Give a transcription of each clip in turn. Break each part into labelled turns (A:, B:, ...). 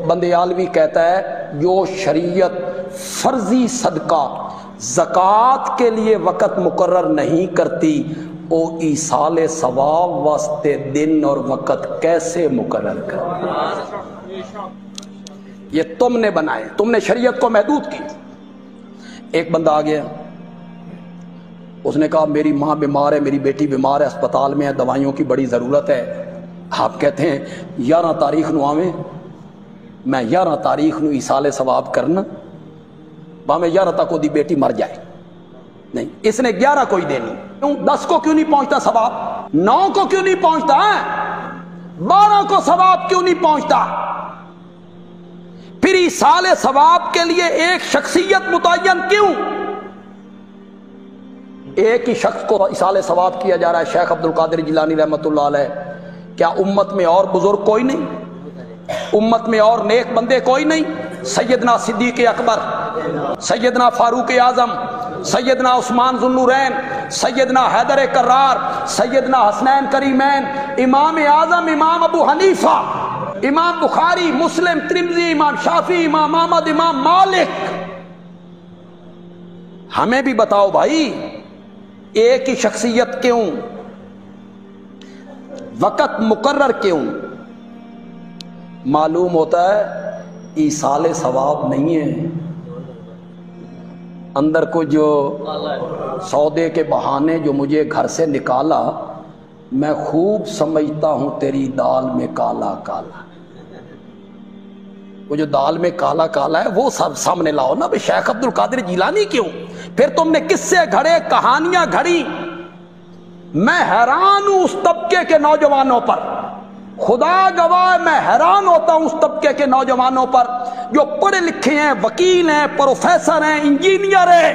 A: بندیالوی کہتا ہے جو شریعت فرضی صدقہ زکوٰۃ کے لیے وقت مقرر نہیں کرتی وہ ایصال ثواب واسطے دن اور وقت کیسے مقرر کرتی؟ یہ تم نے بنائے، تم نے شریعت کو محدود کی۔ ایک بندہ آ گیا، اس نے کہا میری ماں بیمار ہے، میری بیٹی بیمار ہے، اسپتال میں ہے، دوائیوں کی بڑی ضرورت ہے۔ آپ کہتے ہیں 11 تاریخ نو آویں، میں 11 تاریخ نو ایصال ثواب کرنا باویں 11 تک وہ دی بیٹی مر جائے، نہیں، اس نے 11 کو ہی دینی۔ کیوں 10 کو کیوں نہیں پہنچتا ثواب؟ 9 کو کیوں نہیں پہنچتا؟ 12 کو ثواب کیوں نہیں پہنچتا؟ پھر ایصال ثواب کے لیے ایک شخصیت متعین کیوں؟ ایک ہی شخص کو ایصال ثواب کیا جا رہا ہے، شیخ عبد القادر جیلانی رحمۃ اللہ علیہ۔ کیا امت میں اور بزرگ کوئی نہیں؟ امت میں اور نیک بندے کوئی نہیں؟ سیدنا صدیق اکبر، سیدنا فاروق اعظم، سیدنا عثمان ذو النورین، سیدنا حیدر کرار، سیدنا حسنین کریمین، امام اعظم امام ابو حنیفہ، امام بخاری، مسلم، ترمذی، امام شافعی، امام احمد، امام مالک۔ ہمیں بھی بتاؤ بھائی، ایک ہی شخصیت کیوں؟ وقت مقرر کیوں؟ معلوم ہوتا ہے ایصال ثواب نہیں ہے، اندر کو جو سودے کے بہانے جو مجھے گھر سے نکالا، میں خوب سمجھتا ہوں تیری دال میں کالا کالا، وہ جو دال میں کالا کالا ہے وہ سب سامنے لاؤ نا۔ بھئی شیخ عبد القادر جیلانی کیوں؟ پھر تم نے قصے گھڑے، کہانیاں گھڑی۔ میں حیران ہوں اس طبقے کے نوجوانوں پر، خدا گواہ میں حیران ہوتا ہوں اس طبقے کے نوجوانوں پر جو پڑھے لکھے ہیں، وکیل ہیں، پروفیسر ہیں، انجینئر ہیں،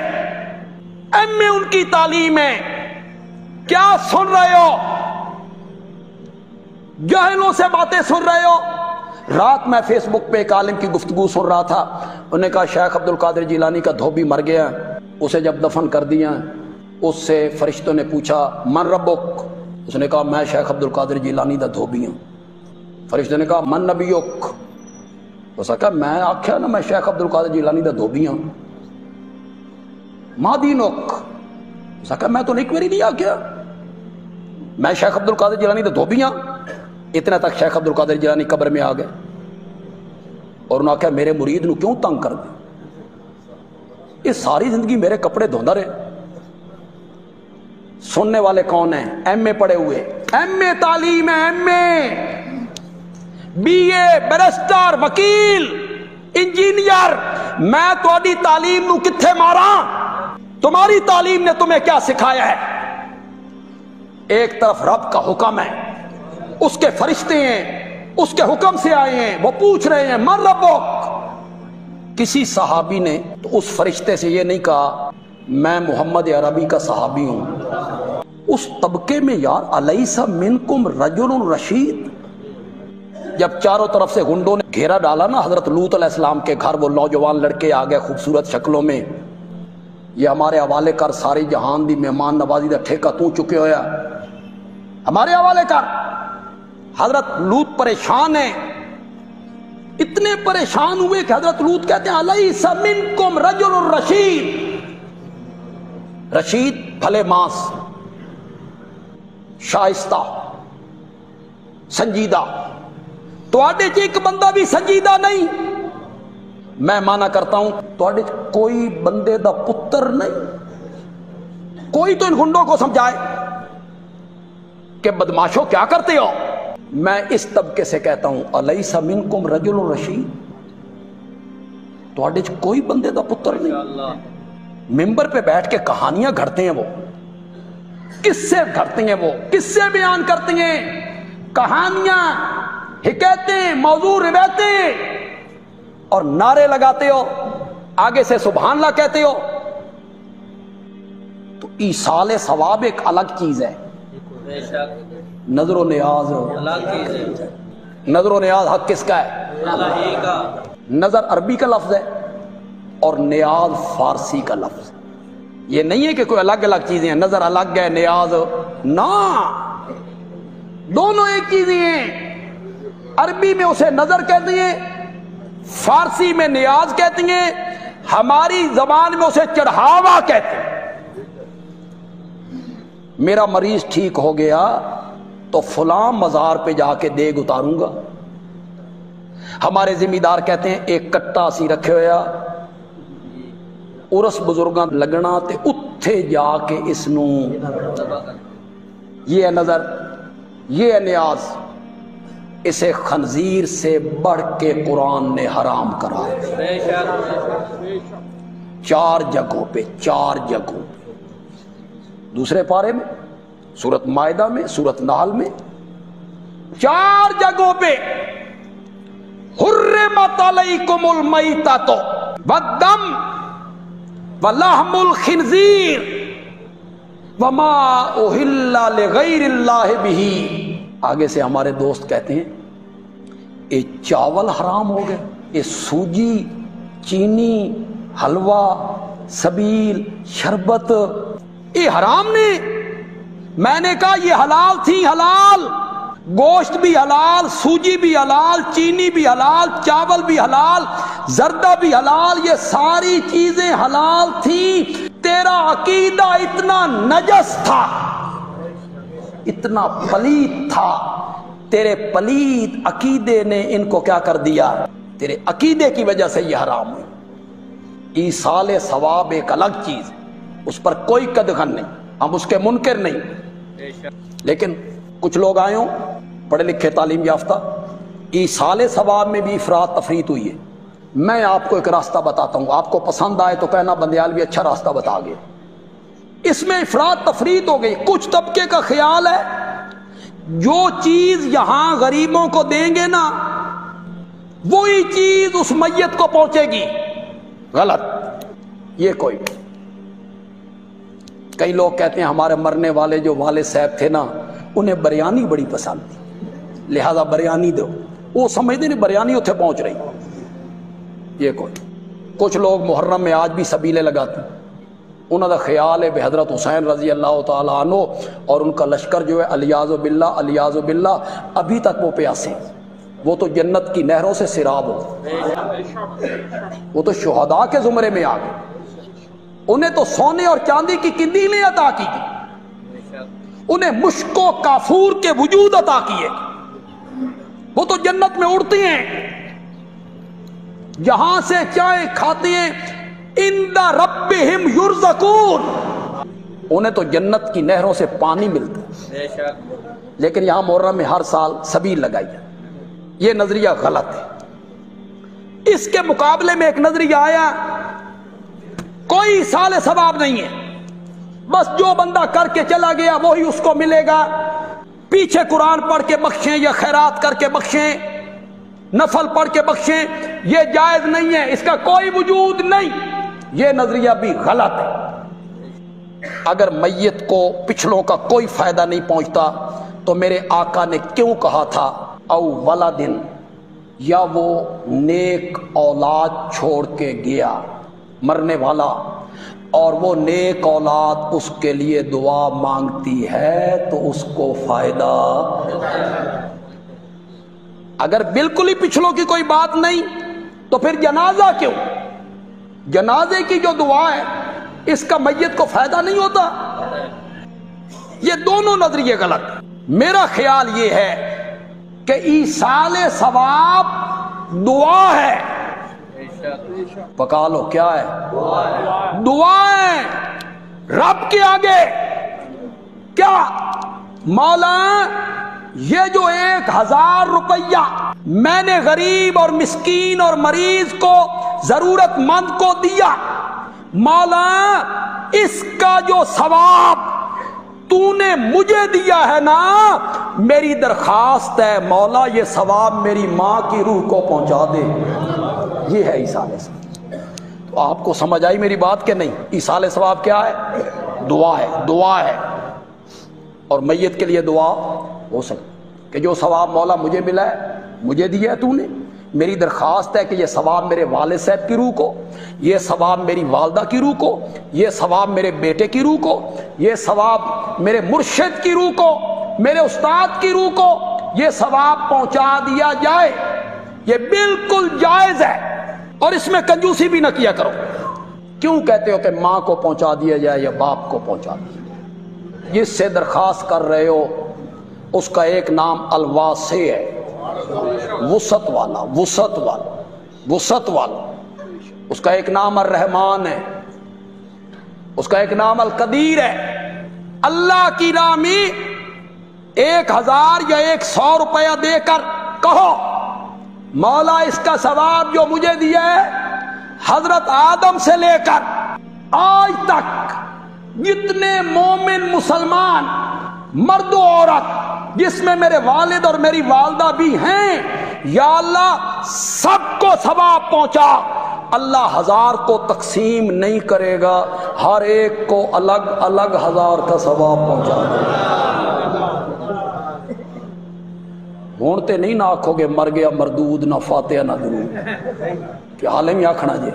A: ایم اے ان کی تعلیم ہے۔ کیا سن رہے ہو؟ جاہلوں سے باتیں سن رہے ہو۔ رات میں فیس بک پہ ایک عالم کی گفتگو سن رہا تھا، انہوں نے کہا شیخ عبد القادر جیلانی کا دھوبی مر گیا، اسے جب دفن کر دیا اس سے فرشتوں نے پوچھا من ربک؟ اس نے کہا میں شیخ عبد القادر جیلانی دا دھوبی ہوں۔ فرشتوں نے کہا من نبیک؟ اس نے کہا میں آکھیا نا میں شیخ عبد القادر جیلانی دا دھوبی ہوں۔ ما دینک؟ اس نے کہا میں تو ایک میری نہیں آکھیا، میں شیخ عبد القادر جیلانی دا دھوبی ہوں۔ اتنا تک شیخ عبد القادر جیلانی قبر میں آ گئے اور انہوں نے کہا میرے مرید نو کیوں تنگ کر دے، یہ ساری زندگی میرے کپڑے دھوندا رہے۔ سننے والے کون ہیں؟ ایم اے پڑھے ہوئے، ایم اے تعلیم ہے، M A, B A, barrister, وکیل، انجینئر۔ میں تہاڈی تعلیم نو کتھے ماراں؟ تمہاری تعلیم نے تمہیں کیا سکھایا ہے؟ ایک طرف رب کا حکم ہے، اس کے فرشتے ہیں، اس کے حکم سے آئے ہیں، وہ پوچھ رہے ہیں من ربک؟ کسی صحابی نے تو اس فرشتے سے یہ نہیں کہا میں محمد عربی کا صحابی ہوں۔ اس طبقے میں یار الیس منکم رجل رشید، جب چاروں طرف سے گنڈوں نے گھیرا ڈالا نا حضرت لوط علیہ السلام کے گھر، وہ نوجوان لڑکے آ گئے خوبصورت شکلوں میں، یہ ہمارے حوالے کر، ساری جہان دی مہمان نوازی دا ٹھیکہ تو چکے ہویا، ہمارے حوالے کر۔ حضرت لوط پریشان ہیں، اتنے پریشان ہوئے کہ حضرت لوط کہتے ہیں الیس منکم رجل رشید، رشید بھلے ماس، شائستہ، سنجیدہ، تو آڈے چ ایک بندہ بھی سنجیدہ نہیں؟ میں مانا کرتا ہوں تو آڈے کوئی بندے دا پتر نہیں؟ کوئی تو ان گنڈوں کو سمجھائے کہ بدماشوں کیا کرتے ہو؟ میں اس طبقے سے کہتا ہوں الیس منکم رجل رشید، تو آڈے چ کوئی بندے دا پتر نہیں؟ ممبر پہ بیٹھ کے کہانیاں گھڑتے ہیں، وہ قصے گھڑتے ہیں، وہ قصے بیان کرتے ہیں، کہانیاں، حکایتیں، موضوع روایتیں، اور نعرے لگاتے ہو، آگے سے سبحان اللہ کہتے ہو۔ تو ایصال ثواب ایک الگ چیز ہے، نظر و نیاز نظر و نیاز حق کس کا ہے؟ نظر عربی کا لفظ ہے اور نیاز فارسی کا لفظ ہے۔ یہ نہیں ہے کہ کوئی الگ الگ چیزیں ہیں، نظر الگ ہے، نیاز نہ، دونوں ایک چیزیں ہیں۔ عربی میں اسے نظر کہتے ہیں، فارسی میں نیاز کہتی ہیں، ہماری زبان میں اسے چڑھاوا کہتے ہیں۔ میرا مریض ٹھیک ہو گیا تو فلاں مزار پہ جا کے دیگ اتاروں گا۔ ہمارے ذمہ دار کہتے ہیں ایک کٹا سی رکھے ہویا ارس بزرگاں لگنا تے اتھے جا کے اس نو، یہ ہے نظر، یہ ہے نیاز۔ اسے خنزیر سے بڑھ کے قرآن نے حرام کرا ہے، 4 جگہوں پہ، 4 جگہوں پہ، دوسرے پارے میں، سورۃ مائدہ میں، سورۃ نحل میں، 4 جگہوں پہ حرمت علیکم المیتۃ والدم ولحم الخنزیر وما اہل لغیر اللہ بہ۔ آگے سے ہمارے دوست کہتے ہیں یہ چاول حرام ہو گئے، یہ سوجی، چینی، حلوہ، سبیل، شربت، یہ حرام نے۔ میں نے کہا یہ حلال تھی، حلال، گوشت بھی حلال، سوجی بھی حلال، چینی بھی حلال، چاول بھی حلال، زردہ بھی حلال، یہ ساری چیزیں حلال تھی۔ تیرا عقیدہ اتنا نجس تھا، اتنا پلید تھا، تیرے پلید عقیدے نے ان کو کیا کر دیا؟ تیرے عقیدے کی وجہ سے یہ حرام ہوئی۔ ایصال ثواب ایک الگ چیز، اس پر کوئی قدغن نہیں، ہم اس کے منکر نہیں، لیکن کچھ لوگ آئے ہوں پڑھے لکھے تعلیم یافتہ، ایصال ثواب میں بھی افراط تفریط ہوئی ہے۔ میں آپ کو ایک راستہ بتاتا ہوں، آپ کو پسند آئے تو کہنا بندیال بھی اچھا راستہ بتا گئے۔ اس میں افراط تفریط ہو گئی۔ کچھ طبقے کا خیال ہے جو چیز یہاں غریبوں کو دیں گے نا وہی چیز اس میت کو پہنچے گی، غلط۔ یہ کوئی، کئی لوگ کہتے ہیں ہمارے مرنے والے جو والد صاحب تھے نا انہیں بریانی بڑی پسند تھی لہذا بریانی دو، وہ سمجھتے نہیں بریانی اتنے پہنچ رہی۔ یہ کوئی، کچھ لوگ محرم میں آج بھی سبیلے لگاتے ہیں، انہوں کا خیال ہے بے حضرت حسین رضی اللہ تعالیٰ عنہ اور ان کا لشکر جو ہے الیاذ باللہ الیاذ باللہ ابھی تک وہ پیاسے ہیں، وہ تو جنت کی نہروں سے سیراب ہو، وہ تو شہداء کے زمرے میں آ گئے، انہیں تو سونے اور چاندی کی قندیلیں عطا کی گئی، انہیں مشک و کافور کے وجود عطا کیے، وہ تو جنت میں اڑتی ہیں، جہاں سے چائے کھاتے ہیں، عند ربہم یرزقون، انہیں تو جنت کی نہروں سے پانی ملتا ہے، لیکن یہاں محرم میں ہر سال سبیل لگائی ہے۔ یہ نظریہ غلط ہے۔ اس کے مقابلے میں ایک نظریہ آیا کوئی سال ثواب نہیں ہے، بس جو بندہ کر کے چلا گیا وہی اس کو ملے گا، پیچھے قرآن پڑھ کے بخشیں یا خیرات کر کے بخشیں، نفل پڑھ کے بخشیں، یہ جائز نہیں ہے، اس کا کوئی وجود نہیں۔ یہ نظریہ بھی غلط ہے۔ اگر میت کو پچھلوں کا کوئی فائدہ نہیں پہنچتا تو میرے آقا نے کیوں کہا تھا او ولدن، یا وہ نیک اولاد چھوڑ کے گیا مرنے والا اور وہ نیک اولاد اس کے لیے دعا مانگتی ہے تو اس کو فائدہ۔ اگر بالکل ہی پچھلوں کی کوئی بات نہیں تو پھر جنازہ کیوں؟ جنازے کی جو دعا ہے اس کا میت کو فائدہ نہیں ہوتا؟ یہ دونوں نظریے غلط۔ میرا خیال یہ ہے کہ ایصال ثواب دعا ہے، پکا لو کیا ہے؟ دعا ہے رب کے آگے۔ کیا مولا یہ جو 1000 روپیہ میں نے غریب اور مسکین اور مریض کو ضرورت مند کو دیا، مولا اس کا جو ثواب تو نے مجھے دیا ہے نا، میری درخواست ہے مولا یہ ثواب میری ماں کی روح کو پہنچا دے۔ یہ ہے ایصال ثواب۔ تو آپ کو سمجھ آئی میری بات کہ نہیں؟ ایصال ثواب کیا ہے؟ دعا ہے، دعا ہے۔ اور میت کے لیے دعا ہو سکتی کہ جو ثواب مولا مجھے ملا ہے، مجھے دیا ہے تو نے، میری درخواست ہے کہ یہ ثواب میرے والد صاحب کی روح کو، یہ ثواب میری والدہ کی روح کو، یہ ثواب میرے بیٹے کی روح کو، یہ ثواب میرے مرشد کی روح کو، میرے استاد کی روح کو یہ ثواب پہنچا دیا جائے۔ یہ بالکل جائز ہے اور اس میں کنجوسی بھی نہ کیا کرو. کیوں کہتے ہو کہ ماں کو پہنچا دیا جائے یا باپ کو پہنچا دیا جائے؟ جس سے درخواست کر رہے ہو اس کا ایک نام الواسع ہے، وسعت والا، وسعت والا، وسعت والا. اس کا ایک نام الرحمان ہے، اس کا ایک نام القدیر ہے. اللہ کی راہ میں 1000 یا 100 روپیہ دے کر کہو مولا اس کا ثواب جو مجھے دیا ہے حضرت آدم سے لے کر آج تک جتنے مومن مسلمان مرد و عورت جس میں میرے والد اور میری والدہ بھی ہیں، یا اللہ سب کو ثواب پہنچا. اللہ 1000 کو تقسیم نہیں کرے گا، ہر ایک کو الگ الگ 1000 کا ثواب پہنچا دے. ہون تے نہیں نہ آکھو گے مر گیا مردود، نہ فاتحہ نہ درود، کہ حالے میں آکھنا جے